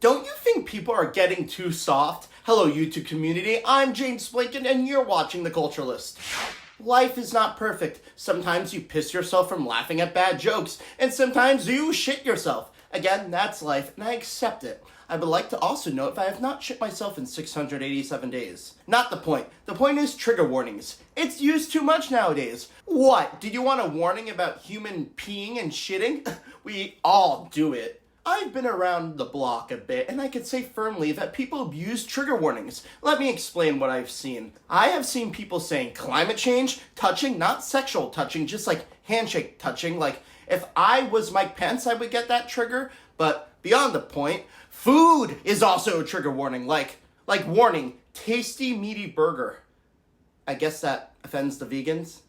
Don't you think people are getting too soft? Hello, YouTube community. I'm James Blinken, and you're watching The Culturalist. Life is not perfect. Sometimes you piss yourself from laughing at bad jokes, and sometimes you shit yourself. Again, that's life, and I accept it. I would like to also note that I have not shit myself in 687 days. Not the point. The point is trigger warnings. It's used too much nowadays. What? Did you want a warning about human peeing and shitting? We all do it. I've been around the block a bit, and I can say firmly that people abuse trigger warnings. Let me explain what I've seen. I have seen people saying climate change, touching, not sexual touching, just like handshake touching. Like, if I was Mike Pence, I would get that trigger. But beyond the point, food is also a trigger warning. Like warning, tasty, meaty burger. I guess that offends the vegans.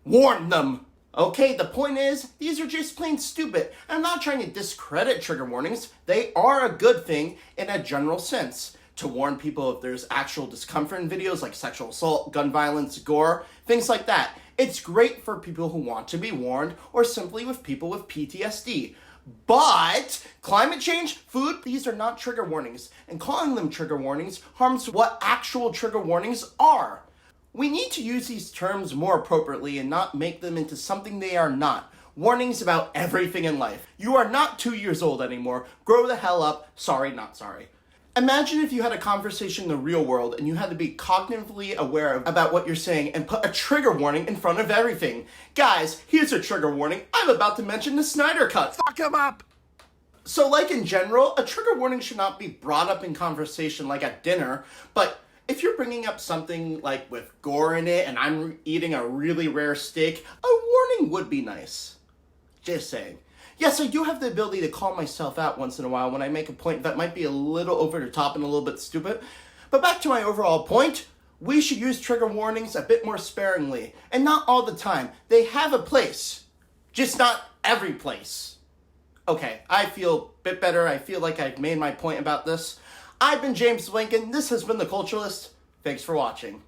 Warn them! Okay, the point is, these are just plain stupid. I'm not trying to discredit trigger warnings. They are a good thing in a general sense. To warn people if there's actual discomfort in videos like sexual assault, gun violence, gore, things like that. It's great for people who want to be warned, or simply with people with PTSD. But climate change, food, these are not trigger warnings. And calling them trigger warnings harms what actual trigger warnings are. We need to use these terms more appropriately and not make them into something they are not. Warnings about everything in life. You are not 2 years old anymore. Grow the hell up. Sorry, not sorry. Imagine if you had a conversation in the real world and you had to be cognitively aware about what you're saying and put a trigger warning in front of everything. Guys, here's a trigger warning. I'm about to mention the Snyder Cut. Fuck him up! So like in general, a trigger warning should not be brought up in conversation like at dinner, but if you're bringing up something like with gore in it and I'm eating a really rare steak, a warning would be nice. Just saying. Yes, I do have the ability to call myself out once in a while when I make a point that might be a little over the top and a little bit stupid. But back to my overall point, we should use trigger warnings a bit more sparingly. And not all the time. They have a place. Just not every place. Okay, I feel a bit better. I feel like I've made my point about this. I've been James Blinken. This has been The Culturalist. Thanks for watching.